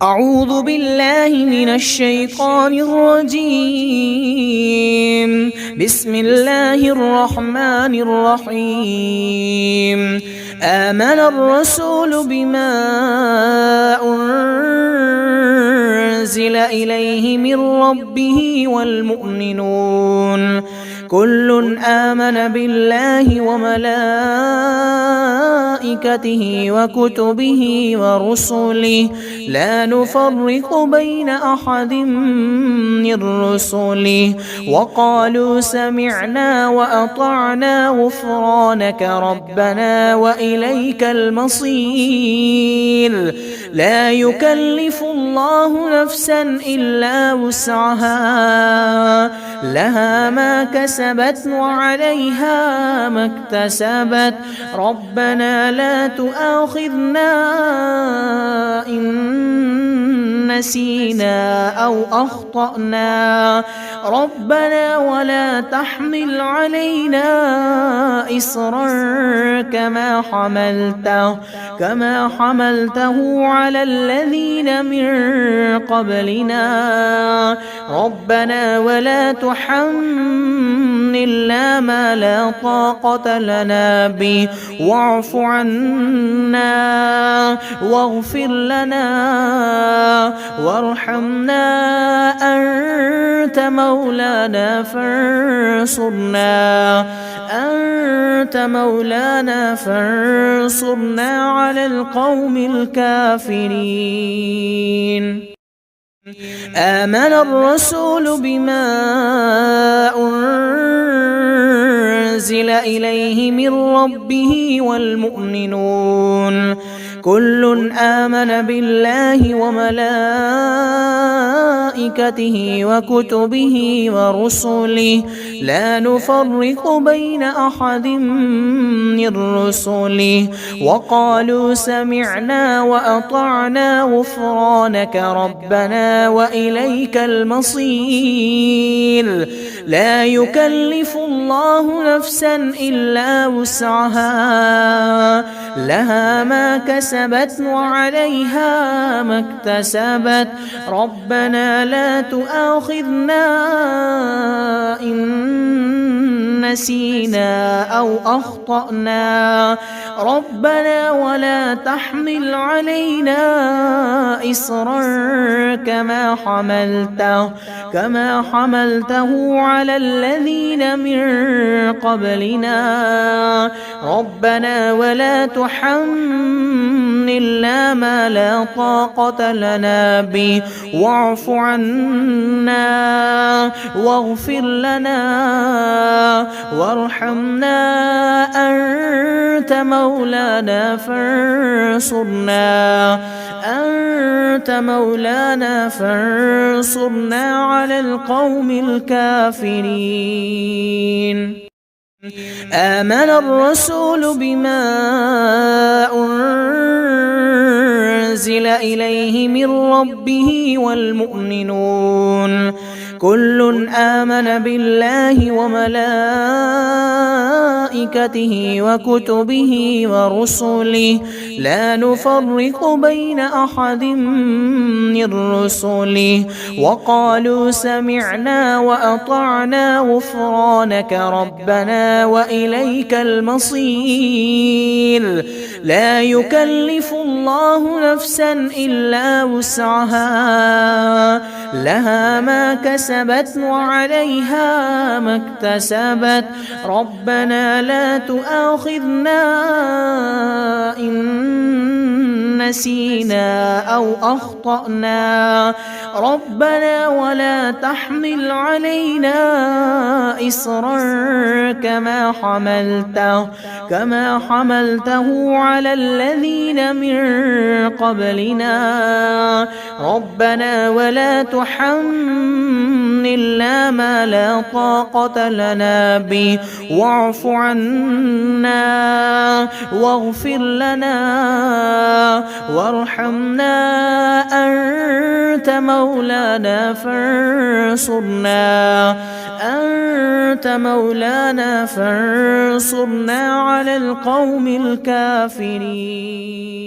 أعوذ بالله من الشيطان الرجيم. بسم الله الرحمن الرحيم. آمن الرسول بما أنزل إليه من ربه والمؤمنون كل آمن بالله وملائكته وكتبه ورسله لا نفرق بين أحد من رسله وقالوا سمعنا وأطعنا غفرانك ربنا وإليك المصير. لا يكلف الله نفسا إلا وسعها لها ما كسبت وعليها ما اكتسبت ربنا لا تؤاخذنا إن نسينا أو أخطأنا ربنا ولا تحمل علينا إصرا كما حملته على الذين من قبلنا ربنا ولا تحملنا ما لا طاقة لنا به واعف عنا واغفر لنا وارحمنا أنت مولانا فانصرنا على القوم الكافرين. آمن الرسول بما أنزل إليه من ربه والمؤمنون كل آمن بالله وملائكته وكتبه ورسله لا نفرق بين أحد من رسله وقالوا سمعنا وأطعنا غفرانك ربنا وإليك المصير. لا يكلف الله نفسا إلا وسعها لها ما كسبت وعليها ما اكتسبت ربنا لا تؤاخذنا إن نسينا أو أخطأنا ربنا ولا تحمل علينا إصرا كما حملته على الذين من قبلنا ربنا ولا تحملنا ما لا طاقة لنا به واعف عنا واغفر لنا وارحمنا أنت مولانا فانصرنا على القوم الكافرين. آمن الرسول بما أنزل إليه من ربه والمؤمنون كل آمن بالله وملائكته وكتبه ورسله لا نفرق بين أحد من رسله وقالوا سمعنا وأطعنا غفرانك ربنا وإليك المصير. لا يكلف الله نفسا إلا وسعها لها ما كسبت وعليها ما اكتسبت ربنا لا تؤاخذنا إن نسينا أو أخطأنا ربنا ولا تحمل علينا إصرا كما حملته على الذين من قبلنا ربنا ولا تحملنا ما لا طاقة لنا به واعف عنا واغفر لنا وارحمنا أنت مولانا فانصرنا على القوم الكافرين.